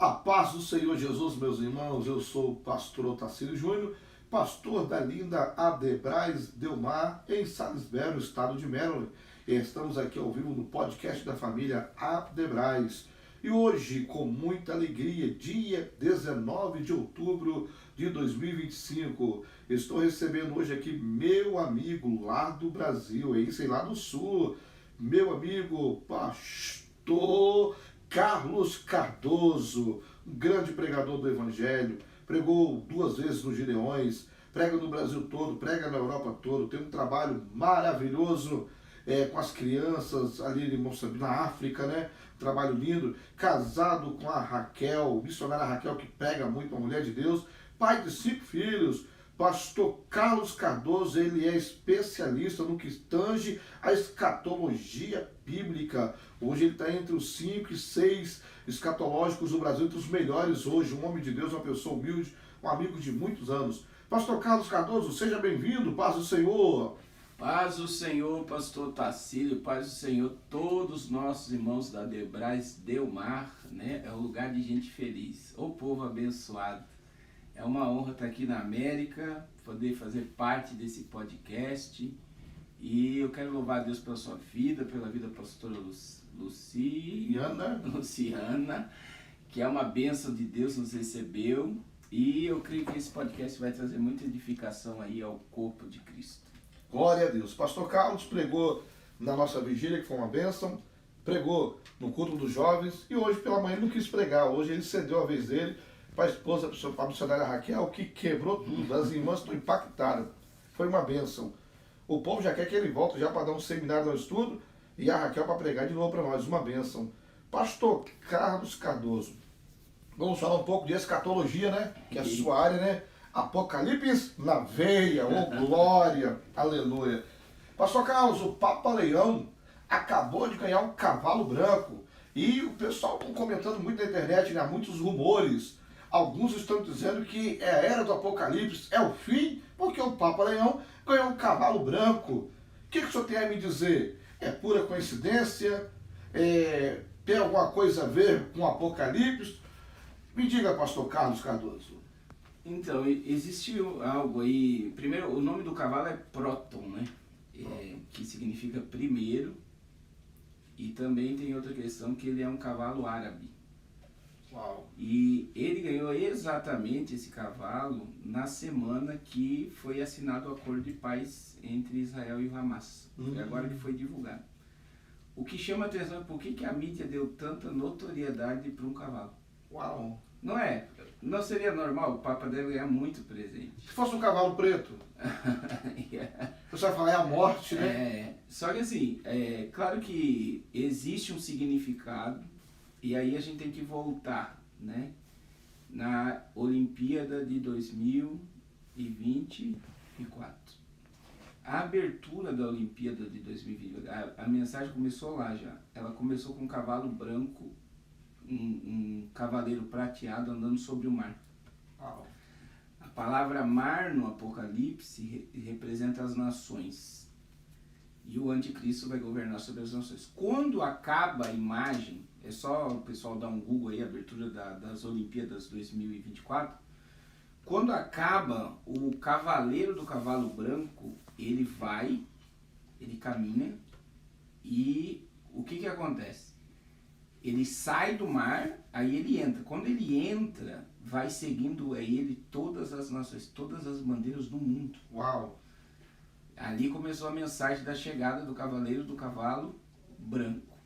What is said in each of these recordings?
A paz do Senhor Jesus, meus irmãos, eu sou o pastor Otacílio Júnior, pastor da linda Adebrais Delmar, em Salisbury, no estado de Maryland. E estamos aqui ao vivo no podcast da família Adebrais. E hoje, com muita alegria, dia 19 de outubro de 2025, estou recebendo hoje aqui meu amigo lá do Brasil, lá do Sul, meu amigo pastor Carlos Cardoso, um grande pregador do Evangelho, pregou 2 vezes nos Gideões, prega no Brasil todo, prega na Europa toda, tem um trabalho maravilhoso com as crianças ali em Moçambique, na África, né? Um trabalho lindo, casado com a Raquel, missionária Raquel, que prega muito, uma mulher de Deus, pai de 5 filhos. Pastor Carlos Cardoso, ele é especialista no que tange a escatologia bíblica. Hoje ele está entre os 5 e 6 escatológicos do Brasil, entre os melhores hoje. Um homem de Deus, uma pessoa humilde, um amigo de muitos anos. Pastor Carlos Cardoso, seja bem-vindo, paz do Senhor. Paz do Senhor, pastor Tacílio, paz do Senhor, todos os nossos irmãos da Adebrais Delmar, né? É um lugar de gente feliz, o povo abençoado. É uma honra estar aqui na América, poder fazer parte desse podcast. E eu quero louvar a Deus pela sua vida, pela vida da pastora Luciana, que é uma bênção de Deus, nos recebeu. E eu creio que esse podcast vai trazer muita edificação aí ao corpo de Cristo. Glória a Deus. Pastor Carlos pregou na nossa vigília, que foi uma bênção, pregou no culto dos jovens, e hoje pela manhã ele não quis pregar. Hoje ele cedeu a vez dele para a esposa, para a missionária Raquel, que quebrou tudo. As irmãs estão impactadas. Foi uma bênção. O povo já quer que ele volte já para dar um seminário no estudo e a Raquel para pregar de novo para nós. Uma bênção. Pastor Carlos Cardoso, vamos falar um pouco de escatologia, né? Que é a sua área, né? Apocalipse na veia, oh glória, aleluia. Pastor Carlos, o Papa Leão acabou de ganhar um cavalo branco e o pessoal está comentando muito na internet, né? Há muitos rumores. Alguns estão dizendo que é a era do Apocalipse, é o fim, porque o Papa Leão ganhou um cavalo branco. O que o senhor tem a me dizer? É pura coincidência? Tem alguma coisa a ver com o Apocalipse? Me diga, pastor Carlos Cardoso. Então, existe algo aí. Primeiro, o nome do cavalo é Próton, né? Que significa primeiro. E também tem outra questão, que ele é um cavalo árabe. Uau. E ele ganhou exatamente esse cavalo na semana que foi assinado o acordo de paz entre Israel e o Hamas. Foi agora que foi divulgado. O que chama a atenção é por que a mídia deu tanta notoriedade para um cavalo. Uau. Não é? Não seria normal? O Papa deve ganhar muito presente. Se fosse um cavalo preto, você vai falar, é a morte, né? Só que assim, claro que existe um significado, e aí a gente tem que voltar, né? Na Olimpíada de 2024. A abertura da Olimpíada de 2024, a mensagem começou lá já. Ela começou com um cavalo branco, um cavaleiro prateado andando sobre o mar. Uau. A palavra mar no Apocalipse representa as nações. E o anticristo vai governar sobre as nações. Quando acaba a imagem, é só o pessoal dar um Google aí, a abertura das Olimpíadas 2024. Quando acaba, o cavaleiro do cavalo branco, ele caminha, e o que acontece? Ele sai do mar, aí ele entra. Quando ele entra, vai seguindo ele todas as nações, todas as bandeiras do mundo. Uau! Ali começou a mensagem da chegada do cavaleiro do cavalo branco.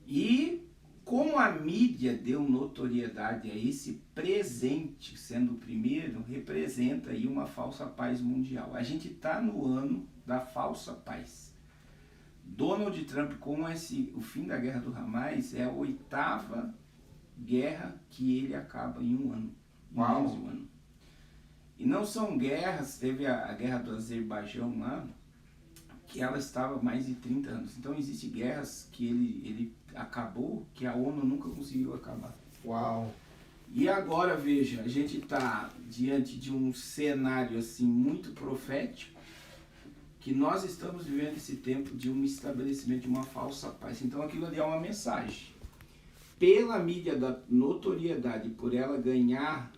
E como a mídia deu notoriedade a esse presente, sendo o primeiro, representa aí uma falsa paz mundial. A gente está no ano da falsa paz. Donald Trump, com o fim da guerra do Hamas, é a 8ª guerra que ele acaba em um ano. Uau. Menos de um ano. E não são guerras, teve a guerra do Azerbaijão lá, que ela estava mais de 30 anos. Então existem guerras que ele acabou, que a ONU nunca conseguiu acabar. Uau! E agora, veja, a gente está diante de um cenário assim muito profético, que nós estamos vivendo esse tempo de um estabelecimento de uma falsa paz. Então aquilo ali é uma mensagem. pela mídia da notoriedade, por ela ganhar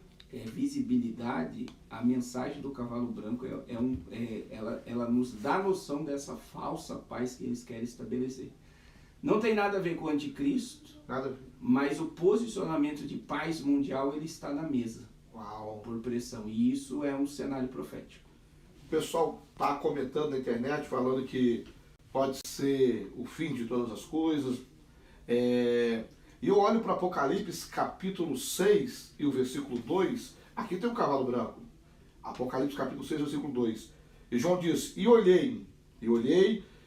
visibilidade, a mensagem do cavalo branco ela nos dá noção dessa falsa paz que eles querem estabelecer. Não tem nada a ver com o anticristo, Nada a ver. mas o posicionamento de paz mundial ele está na mesa. Uau. Por pressão. E isso é um cenário profético. O pessoal está comentando na internet, falando que pode ser o fim de todas as coisas. E eu olho para Apocalipse capítulo 6 e o versículo 2. Aqui tem um cavalo branco. Apocalipse capítulo 6, versículo 2. E João diz, e olhei,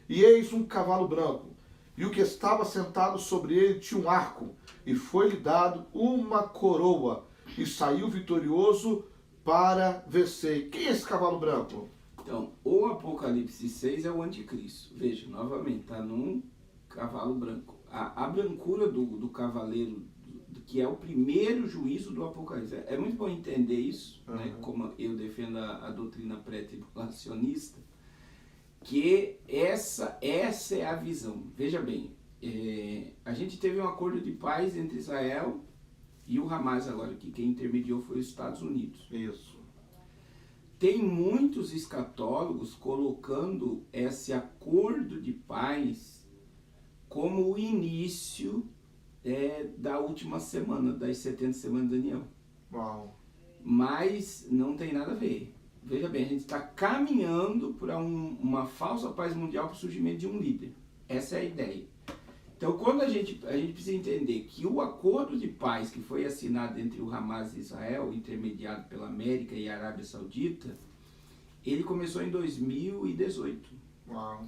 e eis um cavalo branco. E o que estava sentado sobre ele tinha um arco, e foi-lhe dado uma coroa, e saiu vitorioso para vencer. Quem é esse cavalo branco? Então, o Apocalipse 6 é o anticristo. Veja, novamente, está num cavalo branco. A brancura do cavaleiro, que é o primeiro juízo do Apocalipse. É muito bom entender isso, né? Como eu defendo a doutrina pré-tribulacionista, que essa é a visão. Veja bem, a gente teve um acordo de paz entre Israel e o Hamas agora, que quem intermediou foi os Estados Unidos. Isso. Tem muitos escatólogos colocando esse acordo de paz como o início da última semana, das 70 semanas de Daniel. Uau. Mas não tem nada a ver. Veja bem, a gente está caminhando para uma falsa paz mundial para o surgimento de um líder. Essa é a ideia. Então, quando a gente precisa entender que o acordo de paz que foi assinado entre o Hamas e Israel, intermediado pela América e a Arábia Saudita, ele começou em 2018. Uau.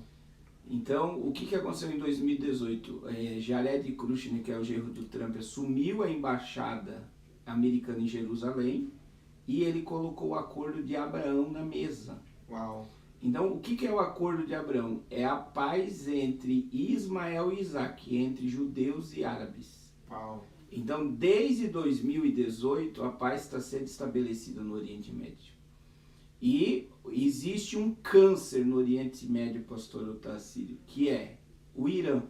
Então, o que aconteceu em 2018? Jared Kushner, que é o genro do Trump, assumiu a embaixada americana em Jerusalém e ele colocou o acordo de Abraão na mesa. Uau. Então, o que é o acordo de Abraão? É a paz entre Ismael e Isaac, entre judeus e árabes. Uau. Então, desde 2018, a paz está sendo estabelecida no Oriente Médio. E existe um câncer no Oriente Médio, pastor Otacílio, que é o Irã.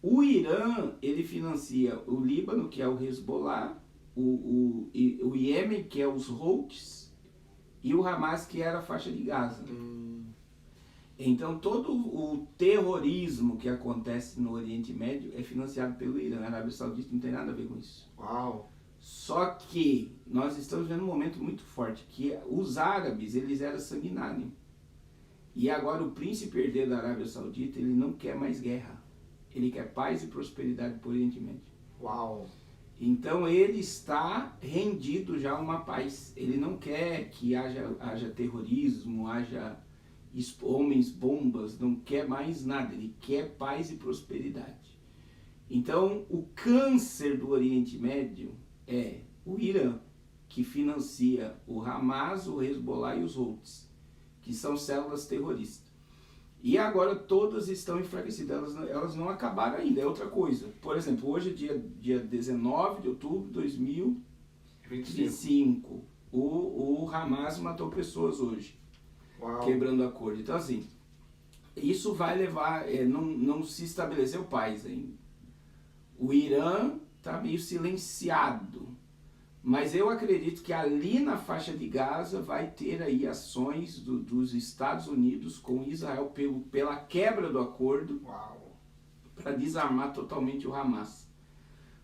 O Irã, ele financia o Líbano, que é o Hezbollah, o Iêmen, que é os Houthis, e o Hamas, que era a faixa de Gaza. Então, todo o terrorismo que acontece no Oriente Médio é financiado pelo Irã. A Arábia Saudita não tem nada a ver com isso. Uau. Só que nós estamos vendo um momento muito forte, que os árabes, eles eram sanguinários. E agora o príncipe herdeiro da Arábia Saudita, ele não quer mais guerra. Ele quer paz e prosperidade para o Oriente Médio. Uau. Então ele está rendido já a uma paz. Ele não quer que haja terrorismo, haja homens bombas, não quer mais nada. Ele quer paz e prosperidade. Então o câncer do Oriente Médio é o Irã, que financia o Hamas, o Hezbollah e os Houthis, que são células terroristas. E agora todas estão enfraquecidas, elas não acabaram ainda, é outra coisa. Por exemplo, hoje, dia 19 de outubro de 2025, o Hamas matou pessoas hoje, Uau. quebrando acordo. Então, assim, isso vai levar, não se estabeleceu paz ainda. O Irã está meio silenciado. Mas eu acredito que ali na faixa de Gaza vai ter aí ações dos Estados Unidos com Israel pela quebra do acordo para desarmar totalmente o Hamas.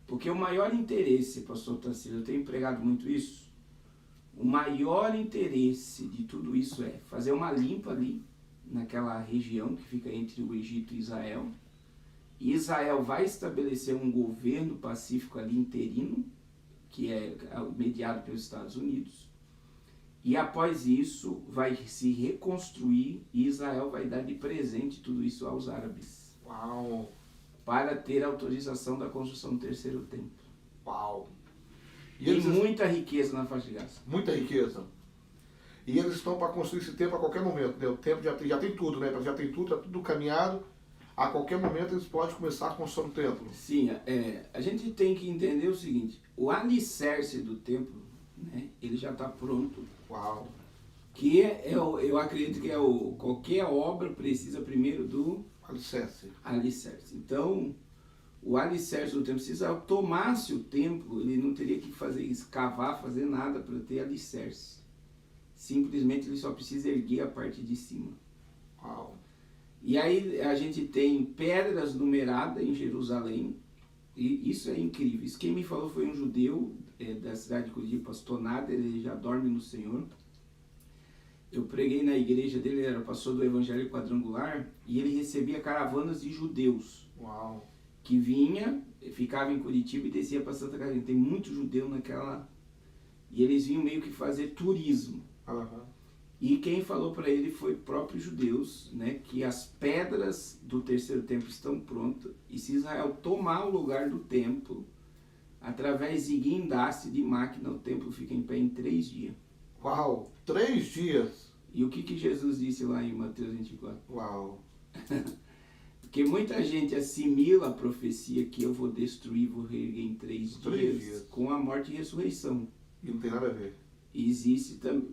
Porque o maior interesse, pastor Tarsila, eu tenho empregado muito isso, o maior interesse de tudo isso é fazer uma limpa ali naquela região que fica entre o Egito e Israel. E Israel vai estabelecer um governo pacífico ali interino, que é mediado pelos Estados Unidos, e após isso vai se reconstruir e Israel vai dar de presente tudo isso aos árabes. Uau. Para ter autorização da construção do terceiro templo. Uau. Tem muita riqueza na faixa de Gaza. Muita riqueza. E eles estão para construir esse templo a qualquer momento, né? O templo já tem tudo, né? Já tem tudo, está tudo caminhado. A qualquer momento eles podem começar a construir o templo. Sim, a gente tem que entender o seguinte, o alicerce do templo, né, ele já está pronto. Uau. Que eu acredito que qualquer obra precisa primeiro do Alicerce. alicerce. Então, o alicerce do templo, se Israel tomasse o templo, ele não teria que escavar, fazer nada para ter alicerce. Simplesmente ele só precisa erguer a parte de cima. Uau. E aí a gente tem pedras numeradas em Jerusalém, e isso é incrível. Isso quem me falou foi um judeu da cidade de Curitiba, pastor Nader, ele já dorme no Senhor. Eu preguei na igreja dele, ele era pastor do Evangelho Quadrangular, e ele recebia caravanas de judeus. Uau. Que vinha, ficava em Curitiba e descia para Santa Catarina. Tem muito judeu naquela... E eles vinham meio que fazer turismo. Uhum. E quem falou para ele foi próprios judeus, né, que as pedras do terceiro templo estão prontas, e se Israel tomar o lugar do templo, através de guindaste de máquina, o templo fica em pé em 3 dias. Uau, 3 dias. E o que Jesus disse lá em Mateus 24? Uau. Porque muita gente assimila a profecia que eu vou destruir, vou reerguer em 3 dias com a morte e ressurreição. E não tem nada a ver. Existe também,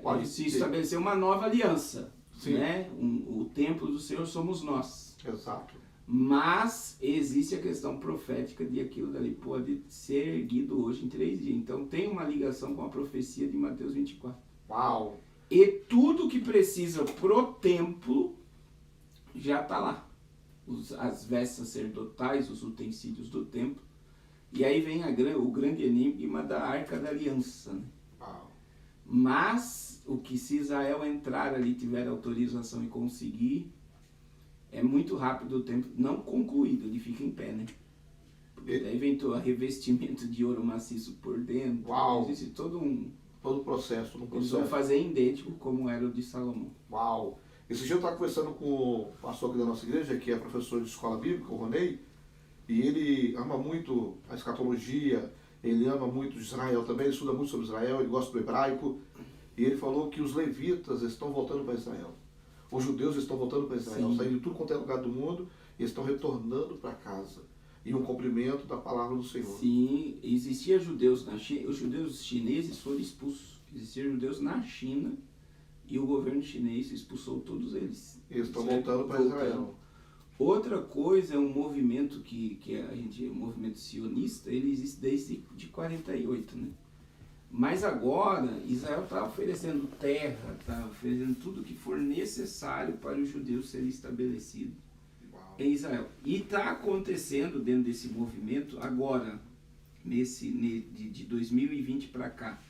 pode se estabelecer uma nova aliança. Sim. Né? O templo do Senhor somos nós. Exato. Mas existe a questão profética de aquilo dali pode ser erguido hoje em 3 dias. Então tem uma ligação com a profecia de Mateus 24. Uau! E tudo que precisa pro templo já está lá. As vestes sacerdotais, os utensílios do templo. E aí vem o grande enigma da Arca da Aliança. Né? Uau. Mas o que se Israel entrar ali, tiver autorização e conseguir, é muito rápido o tempo, não concluído, ele fica em pé, né? Porque daí vem todo revestimento de ouro maciço por dentro. Uau. Existe todo o processo. Eles vão fazer idêntico como era o de Salomão. Uau! Esse dia eu estava conversando com o pastor aqui da nossa igreja, que é professor de escola bíblica, o Ronei, e ele ama muito a escatologia, ele ama muito Israel também, ele estuda muito sobre Israel, ele gosta do hebraico, e ele falou que os levitas estão voltando para Israel. Os judeus estão voltando para Israel, saindo de tudo quanto é lugar do mundo, e estão retornando para casa. E um cumprimento da palavra do Senhor. Sim, existia judeus na China, os judeus chineses foram expulsos. Existiam judeus na China e o governo chinês expulsou todos eles. Eles estão voltando para Israel. Outra coisa é um movimento que a gente, o movimento sionista, ele existe desde de 48, né? Mas agora Israel está oferecendo terra, está oferecendo tudo que for necessário para os judeus serem estabelecidos em Israel. E está acontecendo dentro desse movimento agora, de 2020 para cá,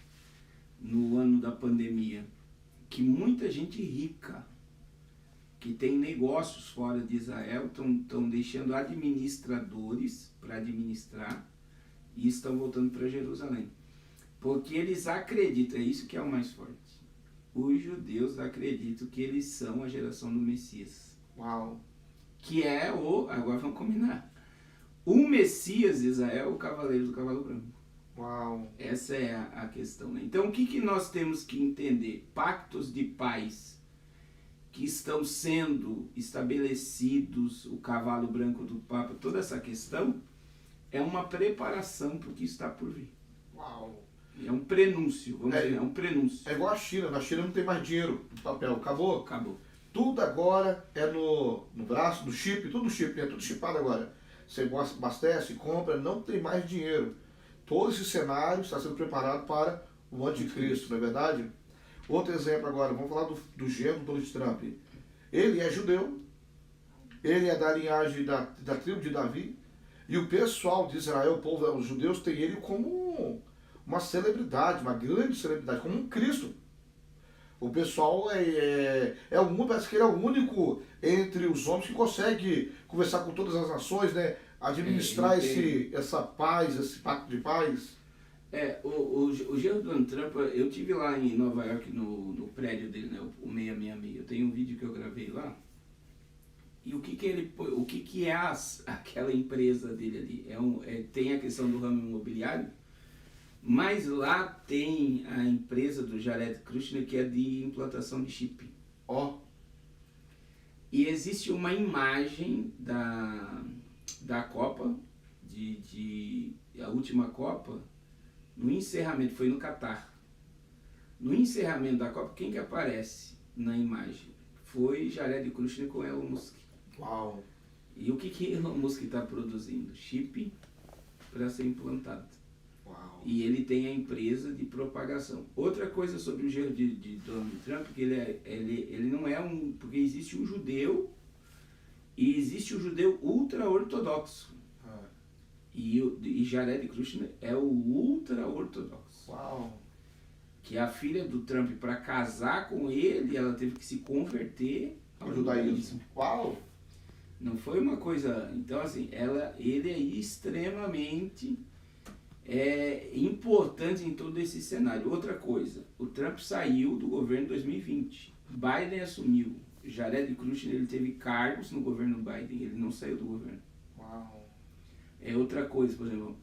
no ano da pandemia, que muita gente rica, que tem negócios fora de Israel, estão deixando administradores para administrar e estão voltando para Jerusalém. Porque eles acreditam, é isso que é o mais forte, os judeus acreditam que eles são a geração do Messias. Uau! Que é agora vamos combinar, o Messias de Israel, o cavaleiro do cavalo branco. Uau! Essa é a questão, né? Então o que nós temos que entender? Pactos de paz que estão sendo estabelecidos, o cavalo branco do Papa, toda essa questão é uma preparação para o que está por vir. Uau! É um prenúncio, vamos dizer, é um prenúncio. É igual a China, na China não tem mais dinheiro no papel, acabou? Acabou. Tudo agora é no braço, no chip, tudo chip, né? Tudo chipado agora. Você abastece, compra, não tem mais dinheiro. Todo esse cenário está sendo preparado para o anticristo, não é verdade? Outro exemplo agora, vamos falar do genro do Donald Trump. Ele é judeu, ele é da linhagem da tribo de Davi, e o pessoal de Israel, o povo, os judeus, tem ele como uma celebridade, uma grande celebridade, como um Cristo. O pessoal parece que ele é o único entre os homens que consegue conversar com todas as nações, né? Administrar essa paz, esse pacto de paz. O genro do Donald Trump, eu tive lá em Nova York, no prédio dele, né, o 666. Eu tenho um vídeo que eu gravei lá. E o que é aquela empresa dele ali? Tem a questão do ramo imobiliário, mas lá tem a empresa do Jared Kushner, que é de implantação de chip. E existe uma imagem da Copa, a última Copa, no encerramento, foi no Catar. No encerramento da Copa, quem que aparece na imagem? Foi Jared Kushner com Elon Musk. Uau! E o que Elon Musk está produzindo? Chip para ser implantado. Uau. E ele tem a empresa de propagação. Outra coisa sobre o genro de Donald Trump, que ele não é um... Porque existe um judeu e existe o judeu ultra-ortodoxo. E Jared Kushner é o ultra-ortodoxo. Uau. Que a filha do Trump, para casar com ele, ela teve que se converter ao judaísmo. Uau! Não foi uma coisa... Então, assim, ele é extremamente importante em todo esse cenário. Outra coisa, o Trump saiu do governo em 2020. Biden assumiu. Jared Kushner, ele teve cargos no governo Biden, ele não saiu do governo. Uau! É outra coisa, por exemplo,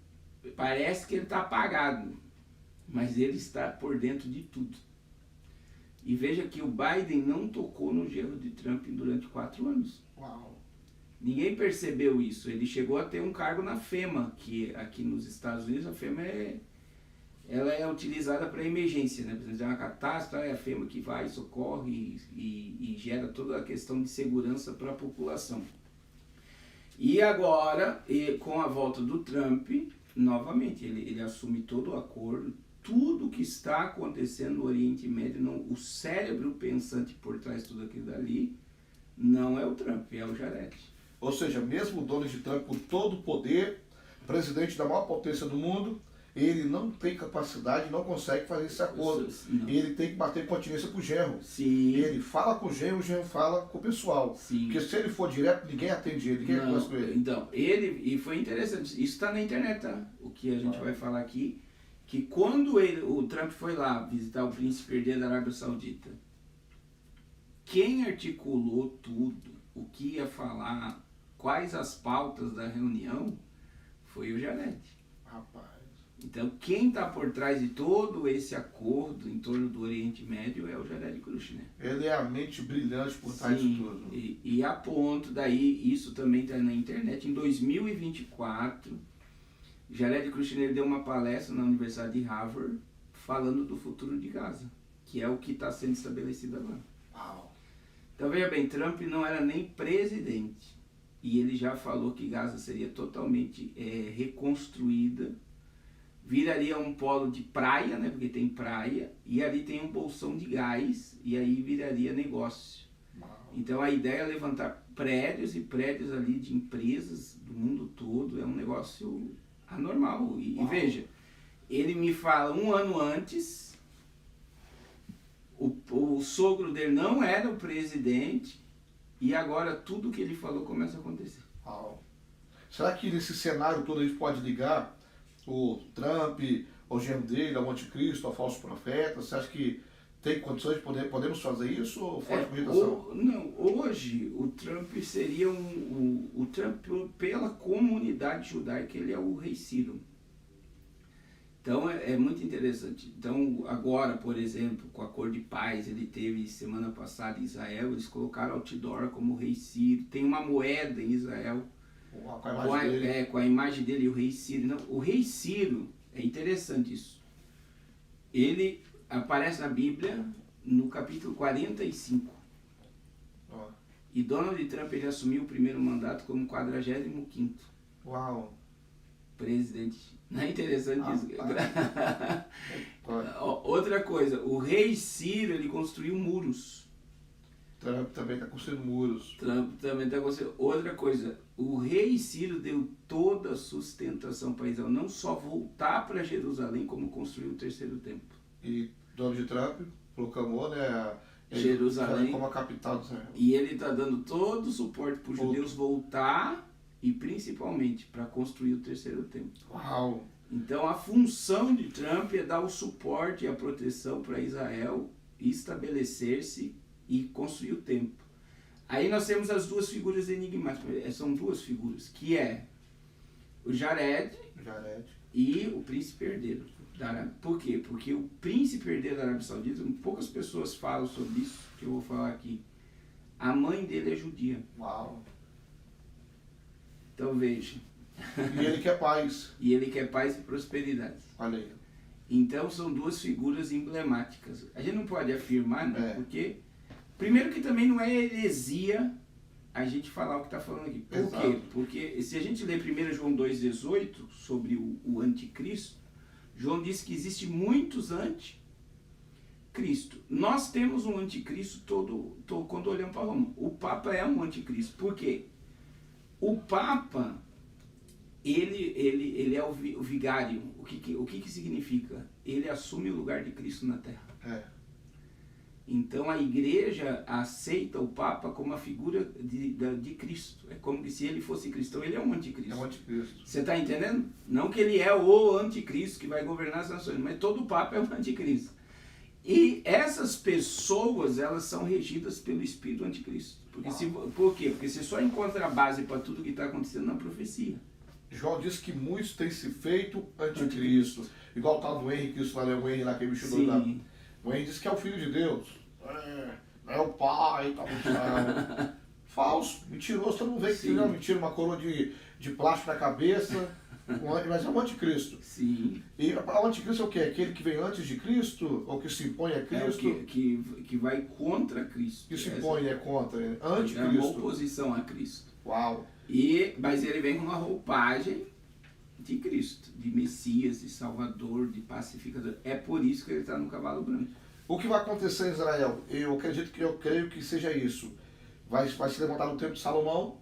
parece que ele está apagado, mas ele está por dentro de tudo. E veja que o Biden não tocou no genro de Trump durante 4 anos. Uau! Ninguém percebeu isso. Ele chegou a ter um cargo na FEMA, que aqui nos Estados Unidos a FEMA ela é utilizada para emergência, né? Por exemplo, é uma catástrofe, é a FEMA que vai, socorre e gera toda a questão de segurança para a população. E agora, com a volta do Trump, novamente, ele assume todo o acordo, tudo que está acontecendo no Oriente Médio, o cérebro pensante por trás de tudo aquilo dali, não é o Trump, é o Jared. Ou seja, mesmo o Donald Trump com todo o poder, presidente da maior potência do mundo, ele não tem capacidade, não consegue fazer esse acordo. Ele tem que bater continência com o genro. Sim. Ele fala com o genro fala com o pessoal. Sim. Porque se ele for direto, ninguém atende ele, ninguém conversa com ele. Então, e foi interessante, isso está na internet, tá? O que a gente vai falar aqui, que quando o Trump foi lá visitar o príncipe herdeiro da Arábia Saudita, quem articulou tudo, o que ia falar, quais as pautas da reunião, foi o Jared. Rapaz. Então, quem está por trás de todo esse acordo em torno do Oriente Médio é o Jared Kushner. Ele é a mente brilhante por trás de tudo. E a ponto, daí, isso também está na internet, em 2024, Jared Kushner deu uma palestra na Universidade de Harvard falando do futuro de Gaza, que é o que está sendo estabelecido agora. Uau. Então, veja bem, Trump não era nem presidente, e ele já falou que Gaza seria totalmente reconstruída, viraria um polo de praia, né, porque tem praia, e ali tem um bolsão de gás, e aí viraria negócio. Uau. Então a ideia é levantar prédios e prédios ali de empresas do mundo todo, é um negócio anormal. E veja, ele me fala 1 ano antes, o sogro dele não era o presidente, e agora tudo que ele falou começa a acontecer. Uau. Será que nesse cenário todo a gente pode ligar o Trump, o genro dele, ao anticristo, ao falso profeta? Você acha que tem condições de podemos fazer isso ou foge cogitação? Não, hoje o Trump seria o Trump, pela comunidade judaica, ele é o rei Ciro. Então é muito interessante. Então agora, por exemplo, com o acordo de paz, ele teve semana passada em Israel, eles colocaram outdoor como rei Ciro. Tem uma moeda em Israel com a imagem dele e o rei Ciro. Não, o rei Ciro, é interessante isso. Ele aparece na Bíblia no capítulo 45. E Donald Trump ele assumiu o primeiro mandato como 45º. Uau! Presidente. Não é interessante isso? Outra coisa, o rei Ciro ele construiu muros. Trump também está construindo muros. Outra coisa, o rei Ciro deu toda a sustentação para Israel, não só voltar para Jerusalém, como construir o terceiro templo. E Donald Trump proclamou, né, Jerusalém como a capital de Israel. E ele está dando todo o suporte para os judeus voltar e principalmente para construir o terceiro templo. Uau! Então a função de Trump é dar o suporte e a proteção para Israel estabelecer-se e construir o templo. Aí nós temos as duas figuras enigmáticas, são duas figuras, que é o Jared e o príncipe herdeiro da Arábia. Por quê? Porque o príncipe herdeiro da Arábia Saudita, poucas pessoas falam sobre isso, que eu vou falar aqui. A mãe dele é judia. Uau! Então veja. E ele quer paz. E ele quer paz e prosperidade. Olha aí. Então são duas figuras emblemáticas. A gente não pode afirmar, né? Porque, primeiro que também não é heresia a gente falar o que está falando aqui. Por Exato. quê? Porque se a gente ler 1 João 2,18 sobre o anticristo, João diz que existe muitos anticristo. Nós temos um anticristo quando olhamos para Roma. O Papa é um anticristo. Por quê? O Papa, ele é o vigário. O que significa? Ele assume o lugar de Cristo na Terra. Então a igreja aceita o Papa como a figura de Cristo. É como se ele fosse cristão, ele é um anticristo. É um anticristo. Você está entendendo? Não que ele é o anticristo que vai governar as nações, mas todo Papa é um anticristo. E essas pessoas, elas são regidas pelo espírito do anticristo. Por quê? Porque você só encontra a base para tudo que está acontecendo na profecia. João diz que muitos têm se feito anticristo. Igual o tal do Henry Cristo, o Henry lá que me chamou lá. O Henry diz que é o filho de Deus. É o pai, tá muito falso, mentiroso, todo mundo vê que é uma mentira, uma coroa de plástico na cabeça, mas é um anticristo. Sim. E o anticristo é o quê? Aquele que vem antes de Cristo? Ou que se impõe a Cristo? É que vai contra Cristo. Que se impõe, é contra, anticristo. É uma oposição a Cristo. Uau. Mas ele vem com uma roupagem de Cristo, de Messias, de Salvador, de pacificador. É por isso que ele está no cavalo branco. O que vai acontecer em Israel? Eu creio que seja isso. Vai se levantar no tempo de Salomão,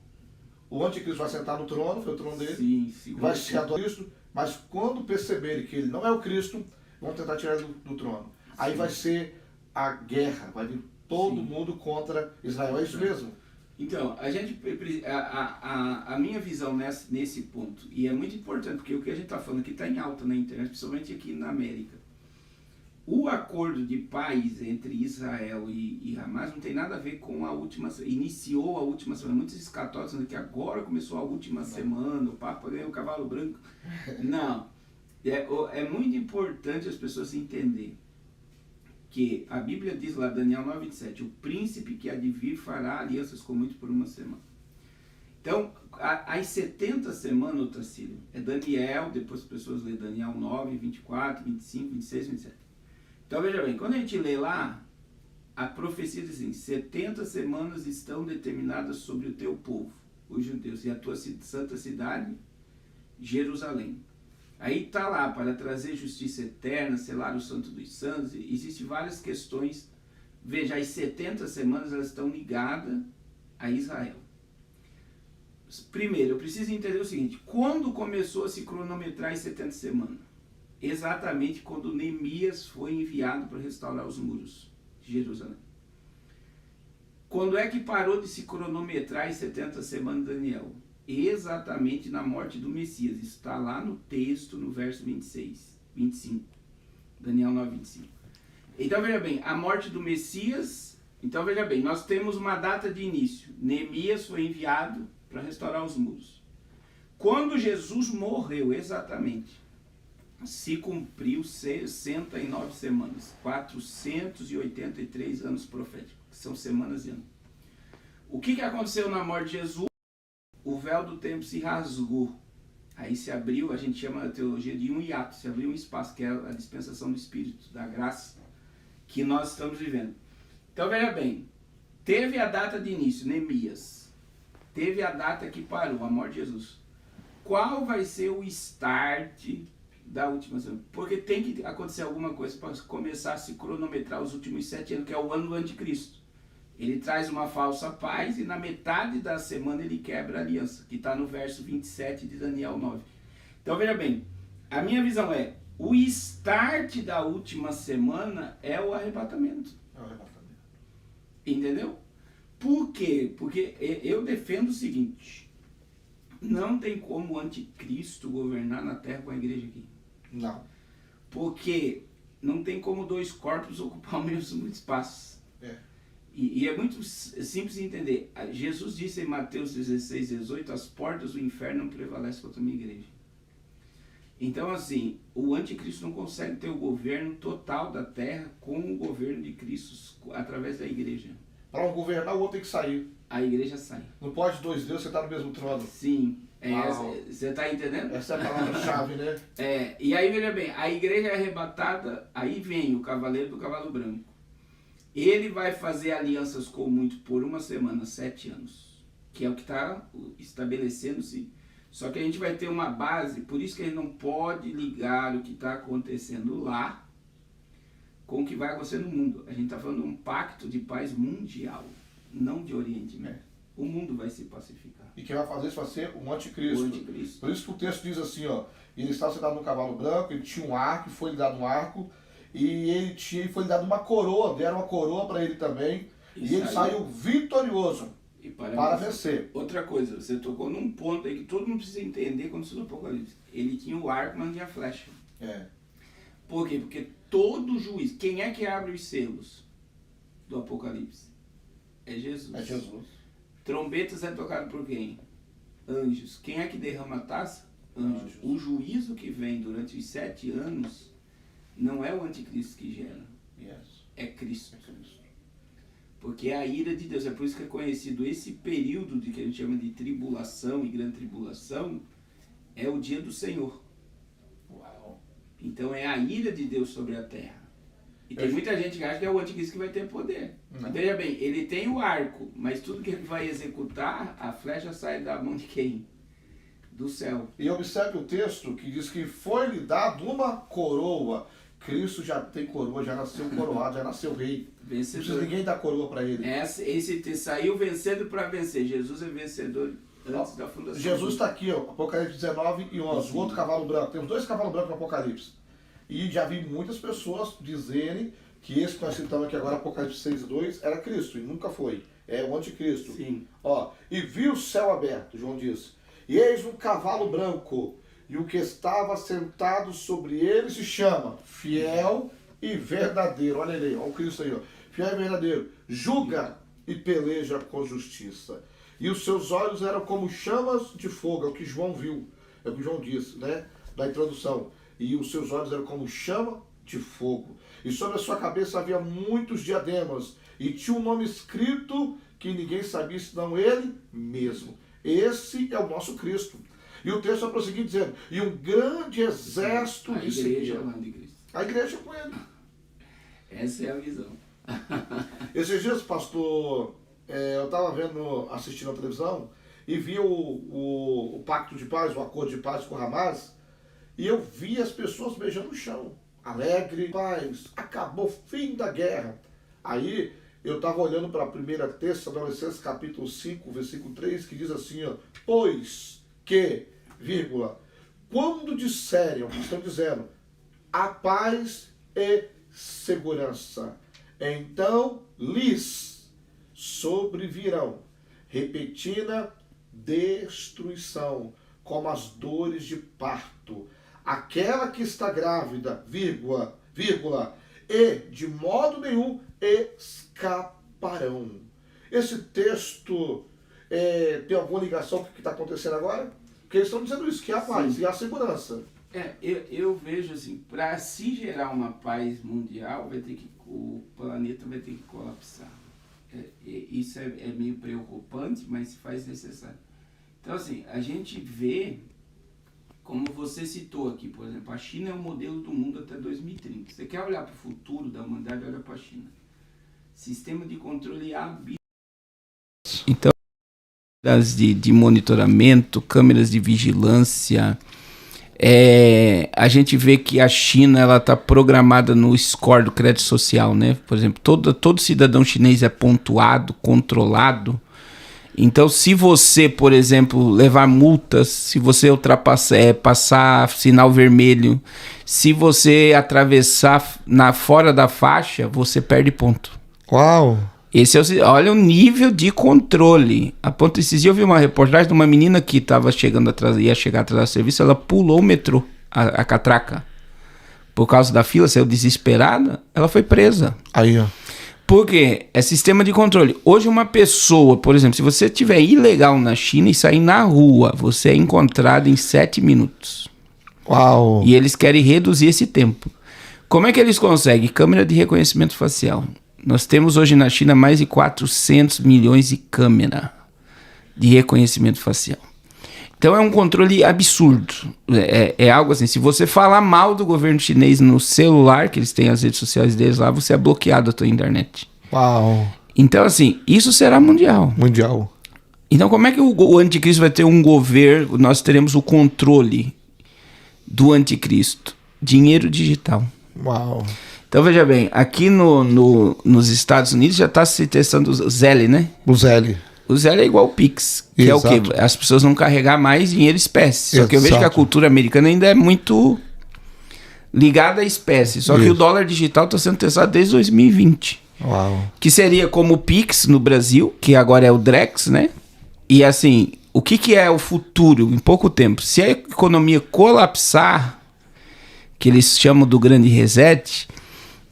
o anticristo vai sentar no trono, foi o trono dele, sim, vai se adorar Cristo, mas quando perceberem que ele não é o Cristo, vão tentar tirar ele do trono. Aí vai ser a guerra, vai vir todo mundo contra Israel, é isso mesmo? Então, a minha visão nesse ponto, e é muito importante, porque o que a gente está falando aqui está em alta na internet, principalmente aqui na América. O acordo de paz entre Israel e Hamas não tem nada a ver com a última, iniciou a última semana. Muitos católicos dizem que agora começou a última semana, o Papa ganhou o cavalo branco. Não, é muito importante as pessoas entenderem que a Bíblia diz lá, Daniel 9:27, o príncipe que há de vir fará alianças com muitos por uma semana. Então, as 70 semanas, Otacílio, é Daniel, depois as pessoas lêem Daniel 9, 24, 25, 26, 27. Então, veja bem, quando a gente lê lá, a profecia diz assim, 70 semanas estão determinadas sobre o teu povo, os judeus, e a tua santa cidade, Jerusalém. Aí está lá, para trazer justiça eterna, selar o santo dos santos, existem várias questões. Veja, as 70 semanas elas estão ligadas a Israel. Primeiro, eu preciso entender o seguinte, quando começou a se cronometrar as 70 semanas? Exatamente quando Neemias foi enviado para restaurar os muros de Jerusalém. Quando é que parou de se cronometrar as 70 semanas de Daniel? Exatamente na morte do Messias. Isso está lá no texto, no verso 25. Daniel 9:25. Então veja bem, a morte do Messias. Então veja bem, nós temos uma data de início. Neemias foi enviado para restaurar os muros. Quando Jesus morreu, exatamente, se cumpriu 69 semanas, 483 anos proféticos, que são semanas de ano. O que aconteceu na morte de Jesus? O véu do templo se rasgou. Aí se abriu, a gente chama a teologia de um hiato, se abriu um espaço, que é a dispensação do Espírito, da graça, que nós estamos vivendo. Então veja bem, teve a data de início, Neemias. Teve a data que parou, a morte de Jesus. Qual vai ser o start da última semana? Porque tem que acontecer alguma coisa para começar a se cronometrar os últimos 7 anos, que é o ano do anticristo. Ele traz uma falsa paz e na metade da semana ele quebra a aliança, que está no verso 27 de Daniel 9. Então veja bem, a minha visão é, o start da última semana é o arrebatamento. É o arrebatamento. Entendeu? Por quê? Porque eu defendo o seguinte, não tem como o anticristo governar na terra com a igreja aqui. Não. Porque não tem como dois corpos ocupar o mesmo espaço. E é muito simples de entender. Jesus disse em Mateus 16:18, as portas do inferno não prevalecem contra a minha igreja. Então assim, o anticristo não consegue ter o governo total da terra com o governo de Cristo através da igreja. Para um governar, o outro tem que sair. A igreja sai. Não pode dois deuses sentar no mesmo trono. Sim. Você está entendendo? Essa é a palavra-chave, né? E aí veja bem, a igreja é arrebatada, aí vem o cavaleiro do cavalo branco. Ele vai fazer alianças com muito por uma semana, 7 anos. que é o que está estabelecendo-se. Só que a gente vai ter uma base, por isso que a gente não pode ligar o que está acontecendo lá com o que vai acontecer no mundo. A gente está falando de um pacto de paz mundial, não de Oriente Médio. O mundo vai se pacificar. E quem vai fazer isso vai ser o anticristo. O anticristo. Por isso que o texto diz assim, ó, ele estava sentado no cavalo branco, ele tinha um arco, foi lhe dado um arco, e foi lhe dado uma coroa, deram uma coroa para ele também, e ele saiu vitorioso e para vencer. Outra coisa, você tocou num ponto aí que todo mundo precisa entender quando estuda o Apocalipse. Ele tinha o arco, mas não tinha flecha. Por quê? Porque todo juiz, quem é que abre os selos do Apocalipse? É Jesus. É Jesus. Trombetas é tocado por quem? Anjos. Quem é que derrama a taça? Anjos. O juízo que vem durante os 7 anos não é o anticristo que gera. É Cristo. Porque é a ira de Deus. É por isso que é conhecido esse período de que a gente chama de tribulação e grande tribulação, é o dia do Senhor. Uau. Então é a ira de Deus sobre a terra. E tem muita gente que acha que é o anticristo que vai ter poder. Veja bem, ele tem o arco, mas tudo que ele vai executar, a flecha sai da mão de quem? Do céu. E observe o texto que diz que foi-lhe dado uma coroa. Cristo já tem coroa, já nasceu coroado, já nasceu rei. Vencedor. Não precisa ninguém dar coroa para ele. Esse saiu vencendo para vencer. Jesus é vencedor antes da fundação. Jesus está aqui, ó, Apocalipse 19 e 11, o outro cavalo branco. Temos 2 cavalos brancos no Apocalipse. E já vi muitas pessoas dizerem que esse que nós citamos aqui agora, Apocalipse 6 e 2, era Cristo, e nunca foi. É o anticristo. Sim. Ó, e vi o céu aberto, João diz, e eis um cavalo branco, e o que estava sentado sobre ele se chama Fiel e Verdadeiro. Olha ele aí, olha o Cristo aí, ó. Fiel e verdadeiro, julga e peleja com justiça. E os seus olhos eram como chamas de fogo, é o que João viu, é o que João disse, né, da introdução. E os seus olhos eram como chama de fogo. E sobre a sua cabeça havia muitos diademas. E tinha um nome escrito que ninguém sabia senão ele mesmo. Esse é o nosso Cristo. E o texto vai prosseguir dizendo, e um grande exército lhe seguia. A igreja com ele. Essa é a visão. Esses dias, pastor, eu estava assistindo a televisão e vi o pacto de paz, o acordo de paz com o Hamas. E eu vi as pessoas beijando o chão, alegre, paz, acabou, fim da guerra. Aí eu estava olhando para a 1 Tessalonicenses capítulo 5, versículo 3, que diz assim, ó, pois que, vírgula, quando disserem, estão dizendo, a paz e segurança, então lhes sobrevirão repentina destruição, como as dores de parto. Aquela que está grávida, vírgula, e de modo nenhum escaparão. Esse texto tem alguma ligação com o que está acontecendo agora? Porque eles estão dizendo isso, que é a paz e a segurança. Eu vejo assim, para se gerar uma paz mundial, o planeta vai ter que colapsar. Isso é meio preocupante, mas se faz necessário. Então assim, a gente vê, como você citou aqui, por exemplo, a China é o modelo do mundo até 2030. Você quer olhar para o futuro da humanidade, olha para a China. Sistema de controle ambíguo. Então, de monitoramento, câmeras de vigilância. A gente vê que a China ela está programada no score do crédito social, né? Por exemplo, todo cidadão chinês é pontuado, controlado. Então, se você, por exemplo, levar multas, se você passar sinal vermelho, se você atravessar fora da faixa, você perde ponto. Uau! Olha o nível de controle. A ponto, esses dias eu vi uma reportagem de uma menina que ia chegar atrás do serviço, ela pulou o metrô, a catraca. Por causa da fila, saiu desesperada, ela foi presa. Aí, ó. Por quê? É sistema de controle. Hoje uma pessoa, por exemplo, se você estiver ilegal na China e sair na rua, você é encontrado em 7 minutos. Uau! E eles querem reduzir esse tempo. Como é que eles conseguem? Câmera de reconhecimento facial. Nós temos hoje na China mais de 400 milhões de câmeras de reconhecimento facial. Então é um controle absurdo. É algo assim, se você falar mal do governo chinês no celular, que eles têm as redes sociais deles lá, você é bloqueado da tua internet. Uau! Então assim, isso será mundial. Mundial. Então, como é que o anticristo vai ter um governo? Nós teremos o controle do anticristo. Dinheiro digital. Uau. Então, veja bem, aqui nos Estados Unidos já está se testando o Zelle, né? O Zelle. O Zelle é igual o Pix, que Exato. é o quê? As pessoas vão carregar mais dinheiro espécie. Só que eu vejo que a Exato. cultura americana ainda é muito ligada à espécie. Só que Isso. o dólar digital está sendo testado desde 2020. Uau. Que seria como o Pix no Brasil, que agora é o Drex, né? E assim, o que é o futuro em pouco tempo? Se a economia colapsar, que eles chamam do grande reset,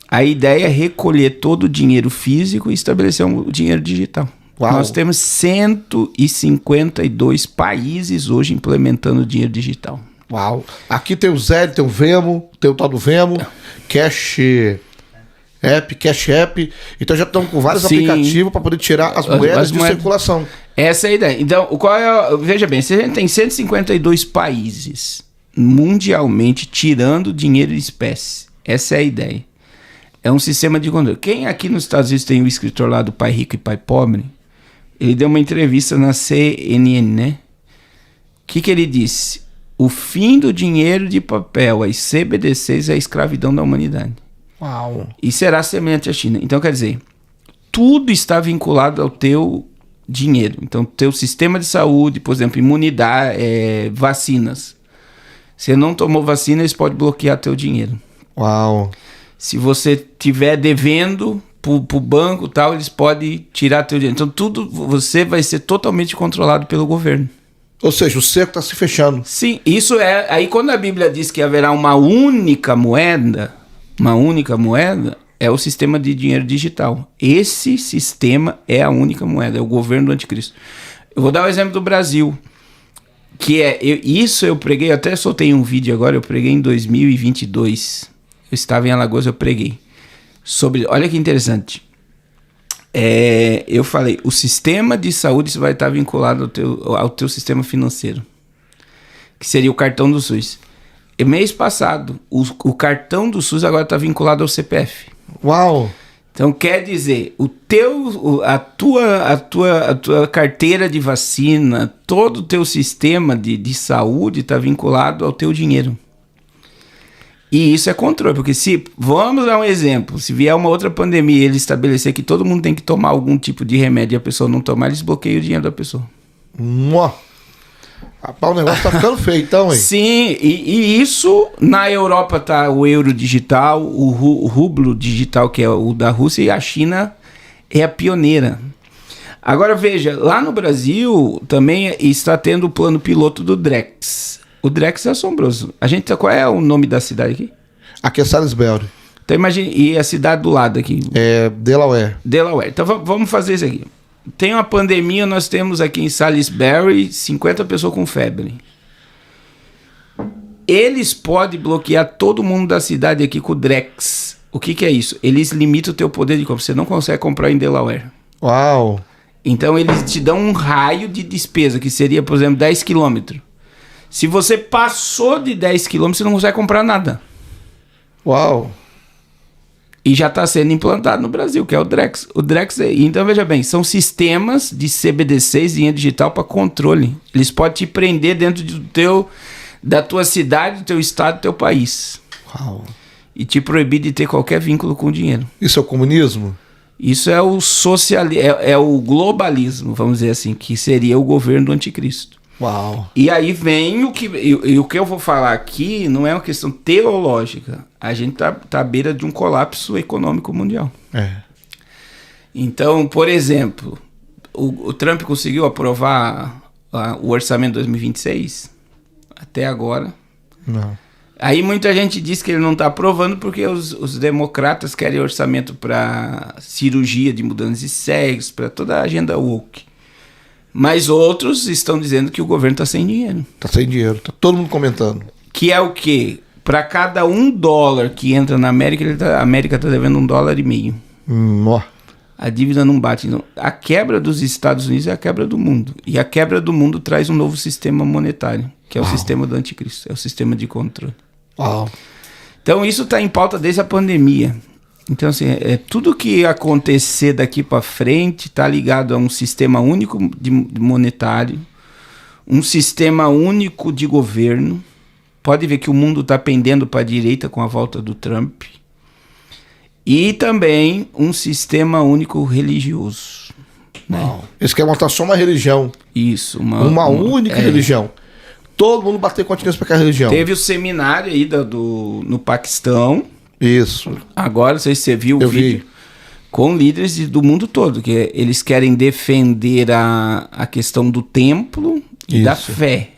a ideia é recolher todo o dinheiro físico e estabelecer um dinheiro digital. Uau. Nós temos 152 países hoje implementando dinheiro digital. Uau. Aqui tem o Zelle, tem o Vemo, tem o tal do Vemo, Cash App. Então já estão com vários Sim. aplicativos para poder tirar as moedas de circulação. Essa é a ideia. Então, veja bem, se a gente tem 152 países mundialmente tirando dinheiro em espécie, essa é a ideia. É um sistema de controle. Quem aqui nos Estados Unidos tem o escritor lá do Pai Rico e Pai Pobre, ele deu uma entrevista na CNN, né? O que ele disse? O fim do dinheiro de papel, as CBDCs, é a escravidão da humanidade. Uau. E será semelhante à China. Então, quer dizer, tudo está vinculado ao teu dinheiro. Então, teu sistema de saúde, por exemplo, imunidade, vacinas. Se não tomou vacina, eles podem bloquear teu dinheiro. Uau. Se você tiver devendo pro banco e tal, eles podem tirar teu dinheiro. Então, tudo você vai ser totalmente controlado pelo governo. Ou seja, o cerco está se fechando. Sim, isso é... Aí, quando a Bíblia diz que haverá uma única moeda, é o sistema de dinheiro digital. Esse sistema é a única moeda, é o governo do anticristo. Eu vou dar o exemplo do Brasil, que eu preguei, até soltei um vídeo agora, eu preguei em 2022. Eu estava em Alagoas, eu preguei. Olha que interessante. Eu falei, o sistema de saúde vai estar vinculado ao teu sistema financeiro, que seria o cartão do SUS. E mês passado, o cartão do SUS agora está vinculado ao CPF. Uau! Então quer dizer, a tua carteira de vacina, todo o teu sistema de saúde está vinculado ao teu dinheiro. E isso é controle, porque vamos dar um exemplo, se vier uma outra pandemia e ele estabelecer que todo mundo tem que tomar algum tipo de remédio e a pessoa não tomar, eles bloqueiam o dinheiro da pessoa. Rapaz, o negócio tá ficando feio, então, hein? Sim, e isso na Europa tá o euro digital, o rublo digital, que é o da Rússia, e a China é a pioneira. Agora veja, lá no Brasil também está tendo o plano piloto do Drex. O Drex é assombroso. Qual é o nome da cidade aqui? Aqui é Salisbury. Então imagine, e a cidade do lado aqui? É Delaware. Então vamos fazer isso aqui. Tem uma pandemia, nós temos aqui em Salisbury 50 pessoas com febre. Eles podem bloquear todo mundo da cidade aqui com o Drex. O que é isso? Eles limitam o teu poder de compra. Você não consegue comprar em Delaware. Uau! Então eles te dão um raio de despesa, que seria, por exemplo, 10 quilômetros. Se você passou de 10 quilômetros, você não consegue comprar nada. Uau! E já está sendo implantado no Brasil, que é o Drex. Então veja bem, são sistemas de CBDCs, dinheiro digital, para controle. Eles podem te prender dentro da tua cidade, do teu estado, do teu país. Uau! E te proibir de ter qualquer vínculo com o dinheiro. Isso é o comunismo? Isso é o o globalismo, vamos dizer assim, que seria o governo do anticristo. Uau! E aí vem o que eu vou falar aqui não é uma questão teológica. A gente tá à beira de um colapso econômico mundial. Então, por exemplo, o Trump conseguiu aprovar o orçamento 2026? Até agora. Não. Aí muita gente diz que ele não está aprovando porque os democratas querem orçamento para cirurgia de mudança de sexo, para toda a agenda woke. Mas outros estão dizendo que o governo está sem dinheiro. Está sem dinheiro, está todo mundo comentando. Que é o quê? Para cada $1 que entra na América, a América está devendo $1,50. A dívida não bate. Não. A quebra dos Estados Unidos é a quebra do mundo. E a quebra do mundo traz um novo sistema monetário, que é o sistema do anticristo, é o sistema de controle. Uau. Então isso está em pauta desde a pandemia. Então, assim, tudo que acontecer daqui para frente está ligado a um sistema único de monetário, um sistema único de governo. Pode ver que o mundo está pendendo para a direita com a volta do Trump. E também um sistema único religioso. Né? Eles querem montar só uma religião. Isso. Uma única religião. Todo mundo bater continência para aquela religião. Teve o seminário aí no Paquistão. Isso. Agora, não sei se você viu o vídeo. Com líderes do mundo todo, que eles querem defender a questão do templo e da fé.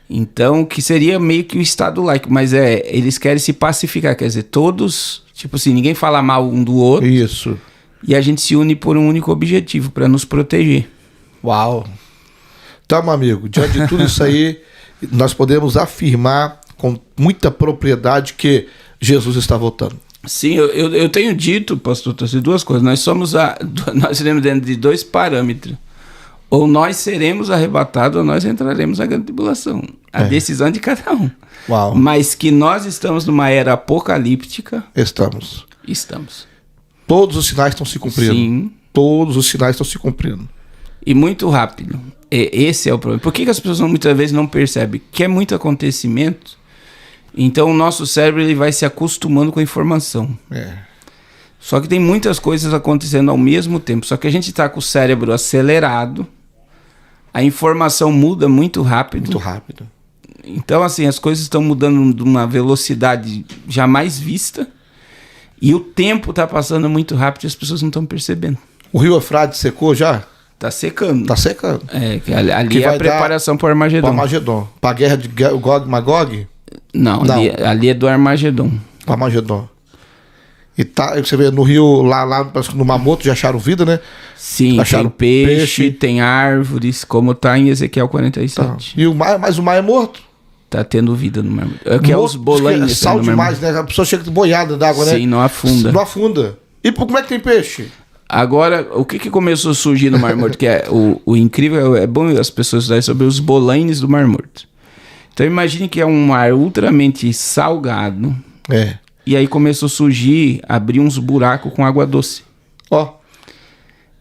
Então, que seria meio que o Estado laico, mas eles querem se pacificar, quer dizer, todos, tipo assim, ninguém fala mal um do outro. Isso. E a gente se une por um único objetivo, para nos proteger. Uau! Então, meu amigo, diante de tudo isso aí, nós podemos afirmar com muita propriedade que Jesus está voltando. Sim, eu tenho dito, pastor, duas coisas. Nós seremos dentro de dois parâmetros. Ou nós seremos arrebatados, ou nós entraremos na grande tribulação. A decisão de cada um. Uau. Mas que nós estamos numa era apocalíptica. Estamos. Todos os sinais estão se cumprindo. Sim. Todos os sinais estão se cumprindo. E muito rápido. Esse é o problema. Por que as pessoas muitas vezes não percebem? Que é muito acontecimento. Então o nosso cérebro ele vai se acostumando com a informação. Só que tem muitas coisas acontecendo ao mesmo tempo. Só que a gente está com o cérebro acelerado. A informação muda muito rápido. Muito rápido. Então, assim, as coisas estão mudando de uma velocidade jamais vista. E o tempo está passando muito rápido e as pessoas não estão percebendo. O rio Eufrates secou já? Está secando. Está secando. Que ali é a preparação para o Armagedon. Para a guerra de Gog e Magog? Não. Ali é do Armagedon. Armagedon. E você vê no rio, lá parece que no Mamoto já acharam vida, né? Sim, acharam tem peixe, tem árvores, como tá em Ezequiel 47. E mas o mar é morto. Tá tendo vida no mar. Que é os bolanhos. É sal demais, né? A pessoa chega boiada d'água, né? Sim, não afunda. Não afunda. E como é que tem peixe? Agora, o que começou a surgir no Mar Morto? Que é o incrível, é bom as pessoas estudarem sobre os bolanes do Mar Morto. Então imagine que é um mar ultramente salgado. E aí começou a surgir, abrir uns buracos com água doce.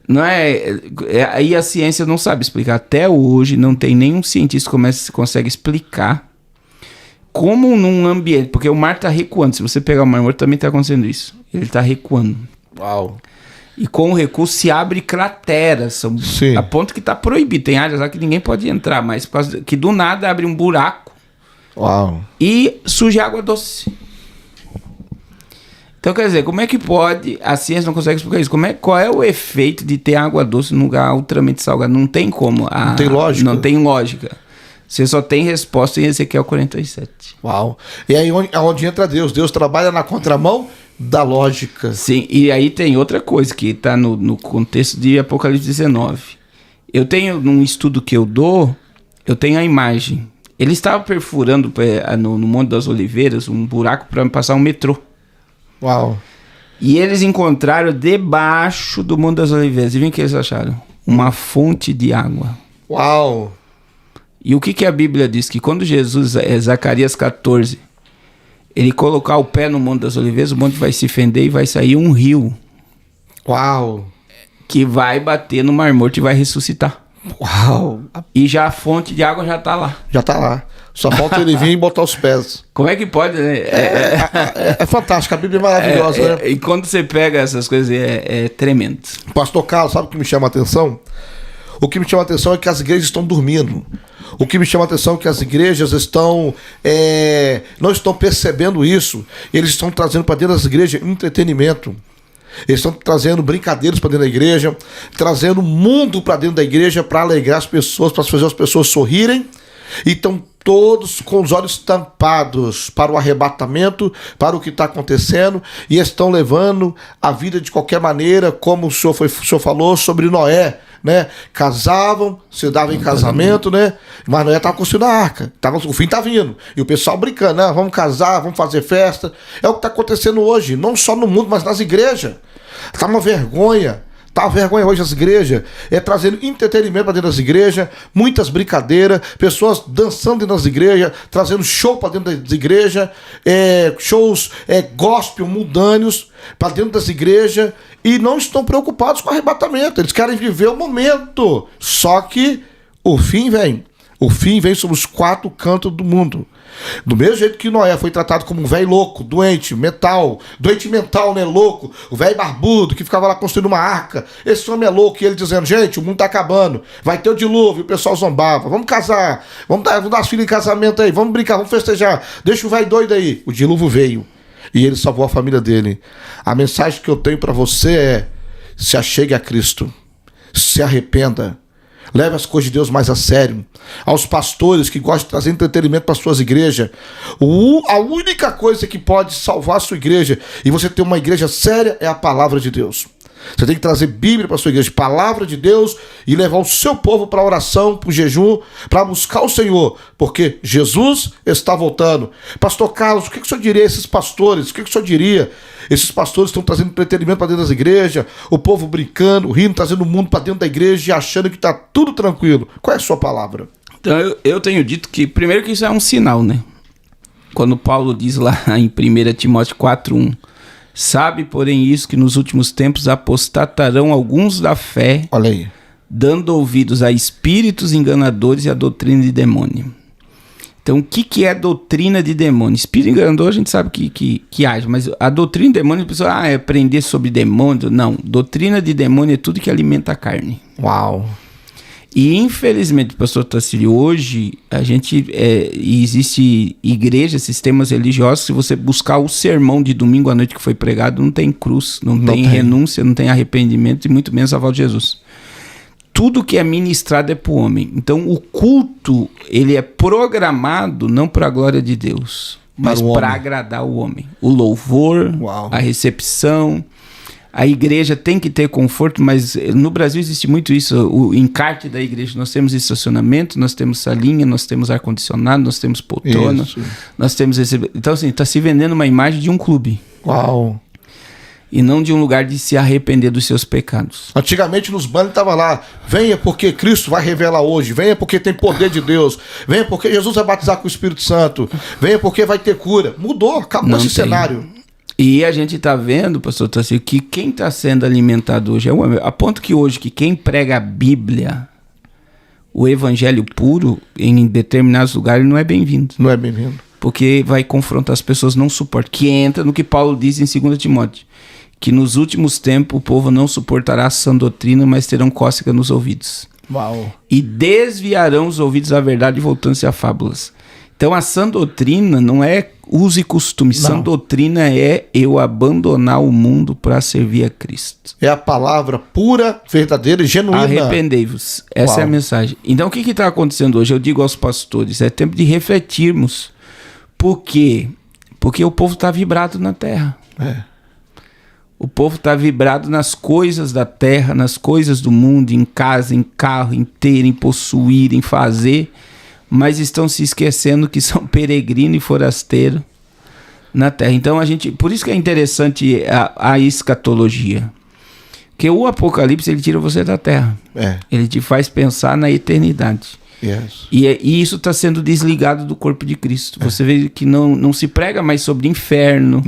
Não aí a ciência não sabe explicar. Até hoje não tem nenhum cientista que consegue explicar como num ambiente... Porque o mar está recuando. Se você pegar o Mar Morto, também está acontecendo isso. Ele está recuando. Uau! E com o recuo se abre crateras. A ponto que está proibido. Tem áreas lá que ninguém pode entrar. Mas por causa que do nada abre um buraco. Uau! E surge água doce. Então, quer dizer, como é que pode... A ciência não consegue explicar isso. Qual é o efeito de ter água doce num lugar ultramente salgado? Não tem como. Não tem lógica. Não tem lógica. Você só tem resposta em Ezequiel 47. Uau. E aí onde entra Deus. Deus trabalha na contramão da lógica. Sim, e aí tem outra coisa que está no contexto de Apocalipse 19. Eu tenho, num estudo que eu dou, eu tenho a imagem. Ele estava perfurando no Monte das Oliveiras um buraco para passar um metrô. Uau. E eles encontraram debaixo do Monte das Oliveiras. E vem o que eles acharam? Uma fonte de água. Uau. E o que a Bíblia diz? Que quando Jesus, Zacarias 14, ele colocar o pé no Monte das Oliveiras, o monte vai se fender e vai sair um rio. Uau. Que vai bater no Mar Morto e vai ressuscitar. Uau. E já a fonte de água já está lá. Já está lá. Só falta ele vir e botar os pés. Como é que pode, né? É fantástico, a Bíblia é maravilhosa, né? E quando você pega essas coisas, é tremendo. Pastor Carlos, sabe o que me chama a atenção? O que me chama a atenção é que as igrejas estão dormindo. O que me chama a atenção é que as igrejas não estão percebendo isso. Eles estão trazendo para dentro das igrejas entretenimento. Eles estão trazendo brincadeiras para dentro da igreja, trazendo mundo para dentro da igreja para alegrar as pessoas, para fazer as pessoas sorrirem. E estão todos com os olhos tampados para o arrebatamento, para o que está acontecendo, e estão levando a vida de qualquer maneira, como o senhor falou sobre Noé, né? Casavam, se davam em casamento, né? Mas Noé estava construindo a arca, o fim está vindo, e o pessoal brincando, né? Vamos casar, vamos fazer festa. É o que está acontecendo hoje, não só no mundo, mas nas igrejas. Está uma vergonha. Tá a vergonha hoje as igrejas, trazendo entretenimento para dentro das igrejas, muitas brincadeiras, pessoas dançando dentro das igrejas, trazendo show para dentro das igrejas, shows gospel mundâneos para dentro das igrejas, e não estão preocupados com o arrebatamento. Eles querem viver o momento. Só que o fim vem. O fim vem sobre os 4 cantos do mundo. Do mesmo jeito que Noé foi tratado como um velho louco, doente mental, né, louco, o velho barbudo que ficava lá construindo uma arca. Esse homem é louco, e ele dizendo: gente, o mundo tá acabando, vai ter o dilúvio. O pessoal zombava: vamos casar, vamos dar as filhas em casamento aí, vamos brincar, vamos festejar, deixa o velho doido aí. O dilúvio veio e ele salvou a família dele. A mensagem que eu tenho para você é: se achegue a Cristo, se arrependa, leve as coisas de Deus mais a sério. Aos pastores que gostam de trazer entretenimento para suas igrejas, a única coisa que pode salvar a sua igreja e você ter uma igreja séria é a palavra de Deus. Você tem que trazer Bíblia para a sua igreja, palavra de Deus, e levar o seu povo para a oração, para o jejum, para buscar o Senhor, porque Jesus está voltando. Pastor Carlos, o que o senhor diria a esses pastores? O que o senhor diria? Esses pastores estão trazendo entretenimento para dentro das igrejas, o povo brincando, rindo, trazendo o mundo para dentro da igreja e achando que está tudo tranquilo. Qual é a sua palavra? Então, eu tenho dito que, primeiro, que isso é um sinal, né? Quando Paulo diz lá em 1 Timóteo 4:1, sabe, porém, isso, que nos últimos tempos apostatarão alguns da fé, olha aí, dando ouvidos a espíritos enganadores e a doutrina de demônio. Então, o que é doutrina de demônio? Espírito enganador a gente sabe que age, mas a doutrina de demônio, a pessoa, é aprender sobre demônio. Não, doutrina de demônio é tudo que alimenta a carne. Uau! E, infelizmente, pastor Tassili, hoje existe igrejas, sistemas religiosos, se você buscar o sermão de domingo à noite que foi pregado, não tem cruz, não tem renúncia, não tem arrependimento e muito menos a volta de Jesus. Tudo que é ministrado é para o homem. Então, o culto, ele é programado não para a glória de Deus, mas para agradar o homem. O louvor, a recepção. A igreja tem que ter conforto, mas no Brasil existe muito isso, o encarte da igreja. Nós temos estacionamento, nós temos salinha, nós temos ar-condicionado, nós temos poltrona, nós temos... Então, assim, está se vendendo uma imagem de um clube. Uau! E não de um lugar de se arrepender dos seus pecados. Antigamente nos banhos estava lá: venha porque Cristo vai revelar hoje, venha porque tem poder de Deus, venha porque Jesus vai batizar com o Espírito Santo, venha porque vai ter cura. Mudou, acabou esse cenário. E a gente está vendo, pastor Tassili, que quem está sendo alimentado hoje é o homem. A ponto que hoje, que quem prega a Bíblia, o evangelho puro, em determinados lugares, não é bem-vindo. Não é bem-vindo. Porque vai confrontar, as pessoas não suportam. Que entra no que Paulo diz em 2 Timóteo, que nos últimos tempos o povo não suportará a sã doutrina, mas terão cócega nos ouvidos. Uau. E desviarão os ouvidos da verdade, voltando-se a fábulas. Então a sã doutrina não é uso e costume. Sã doutrina é eu abandonar o mundo para servir a Cristo. É a palavra pura, verdadeira e genuína. Arrependei-vos. Essa é a mensagem. Então o que está acontecendo hoje? Eu digo aos pastores, é tempo de refletirmos. Por quê? Porque o povo está vibrado na terra. O povo está vibrado nas coisas da terra, nas coisas do mundo, em casa, em carro, em ter, em possuir, em fazer, mas estão se esquecendo que são peregrino e forasteiro na terra. Então por isso que é interessante a escatologia. Porque o Apocalipse, ele tira você da terra. Ele te faz pensar na eternidade. E isso está sendo desligado do corpo de Cristo. Você vê que não se prega mais sobre inferno.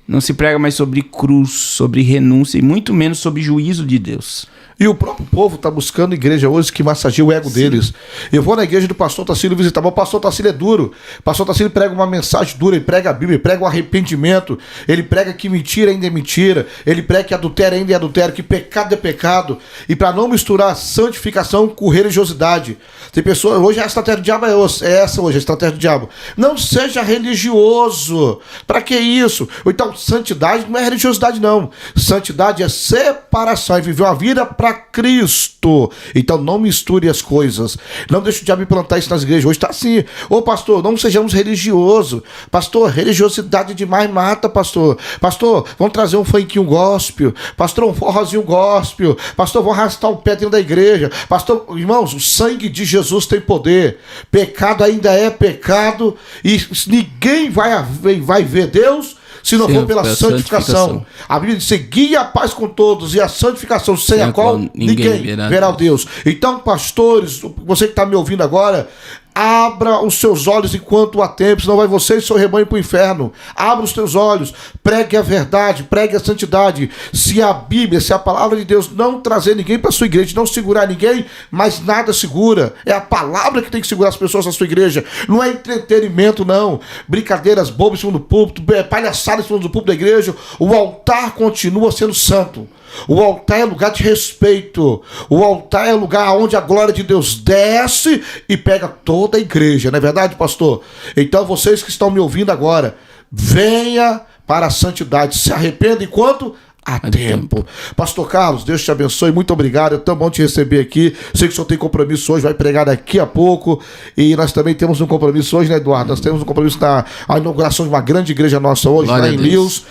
Não se prega mais sobre cruz, sobre renúncia e muito menos sobre juízo de Deus. E o próprio povo está buscando igreja hoje que massageia o ego deles. Eu vou na igreja do pastor Tassili visitar, mas o pastor Tassili é duro. O pastor Tassili prega uma mensagem dura, ele prega a Bíblia, ele prega o arrependimento, ele prega que mentira ainda é mentira, ele prega que adultério ainda é adultério, que pecado é pecado. E para não misturar santificação com religiosidade. Tem pessoas, hoje a estratégia do diabo é essa hoje, a estratégia do diabo. Não seja religioso. Para que isso? Ou então, santidade não é religiosidade não. Santidade é separação, é viver uma vida para Cristo. Então não misture as coisas. Não deixe o diabo implantar isso nas igrejas. Hoje está assim: ô pastor, não sejamos religiosos. Pastor, religiosidade demais mata, pastor. Pastor, vamos trazer um funkinho gospel. Pastor, um forrozinho gospel. Pastor, vamos arrastar um pé dentro da igreja. Pastor, irmãos, o sangue de Jesus tem poder. Pecado ainda é pecado e ninguém vai ver Deus se não for pela santificação. A Bíblia diz: seguir a paz com todos e a santificação, sem a qual ninguém verá o Deus. Então, pastores, você que está me ouvindo agora, abra os seus olhos enquanto há tempo, senão vai você e seu rebanho para o inferno. Abra os teus olhos, pregue a verdade, pregue a santidade. Se a Bíblia, se a palavra de Deus não trazer ninguém para a sua igreja, não segurar ninguém, mas nada segura. É a palavra que tem que segurar as pessoas na sua igreja. Não é entretenimento, não. Brincadeiras bobas em cima do púlpito, palhaçadas em cima do púlpito da igreja. O altar continua sendo santo. O altar é lugar de respeito. O altar é lugar onde a glória de Deus desce e pega toda a igreja. Não é verdade, pastor? Então vocês que estão me ouvindo agora, venha para a santidade. Se arrependa enquanto há tempo. Pastor Carlos, Deus te abençoe, muito obrigado, é tão bom te receber aqui. Sei que o senhor tem compromisso hoje, vai pregar daqui a pouco, e nós também temos um compromisso hoje, né, Eduardo? Nós temos um compromisso na inauguração de uma grande igreja nossa hoje, lá em Lewis.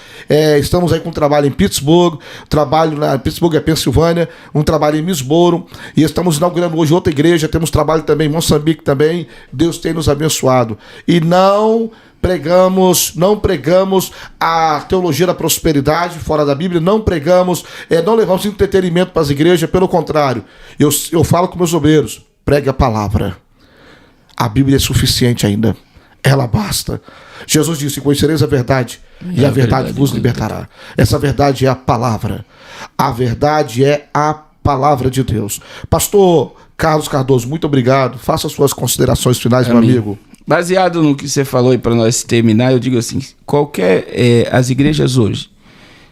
Estamos aí com um trabalho em Pittsburgh, Pittsburgh é Pensilvânia, um trabalho em Misboro, e estamos inaugurando hoje outra igreja, temos trabalho também em Moçambique também. Deus tem nos abençoado. E não pregamos a teologia da prosperidade fora da Bíblia, não levamos entretenimento para as igrejas, pelo contrário, eu falo com meus obreiros: pregue a palavra. A Bíblia é suficiente ainda, ela basta. Jesus disse: conhecereis a verdade, e a verdade vos libertará. Essa verdade é a palavra. A verdade é a palavra de Deus. Pastor Carlos Cardoso, muito obrigado. Faça as suas considerações finais, meu amigo. Baseado no que você falou aí, para nós terminar, eu digo assim: as igrejas hoje,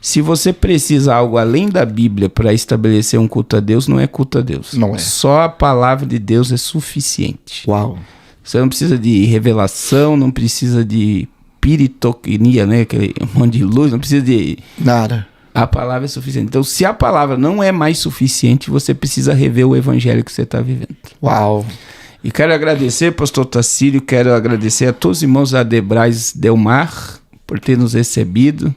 se você precisa algo além da Bíblia para estabelecer um culto a Deus, não é culto a Deus. Não é. Só a palavra de Deus é suficiente. Uau. Você não precisa de revelação, não precisa de piritoquinia, né? Aquele monte de luz, não precisa de nada. A palavra é suficiente. Então, se a palavra não é mais suficiente, você precisa rever o evangelho que você está vivendo. Uau. E quero agradecer, pastor Tacílio, quero agradecer a todos os irmãos da Adebrais Delmar por ter nos recebido,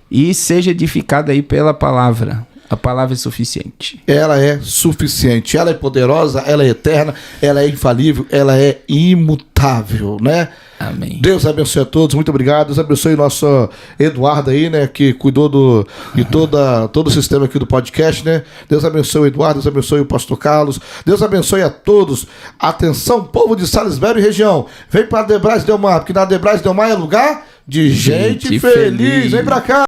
e seja edificado aí pela palavra. A palavra é suficiente. Ela é suficiente, ela é poderosa, ela é eterna, ela é infalível, ela é imutável, né? Amém. Deus abençoe a todos, muito obrigado. Deus abençoe o nosso Eduardo aí, né, que cuidou de todo o sistema aqui do podcast, né? Deus abençoe o Eduardo, Deus abençoe o pastor Carlos, Deus abençoe a todos. Atenção, povo de Salisbury e região, vem para Adebrais Delmar, porque na Adebrais Delmar é lugar de gente feliz. Vem para cá.